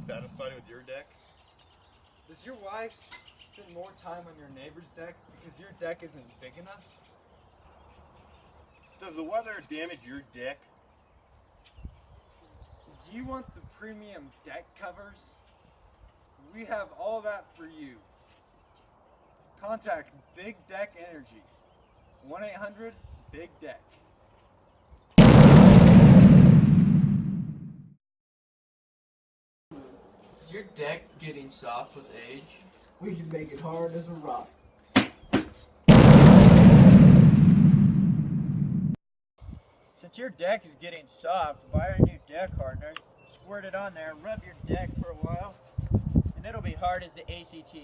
satisfied with your deck? Does your wife spend more time on your neighbor's deck because your deck isn't big enough? Does the weather damage your deck? Do you want the premium deck covers? We have all that for you. Contact Big Deck Energy, 1-800-BIG-DECK. Is your deck getting soft with age? We can make it hard as a rock. Since your deck is getting soft, buy our new deck hardener, squirt it on there, rub your deck for a while, and it'll be hard as the ACT.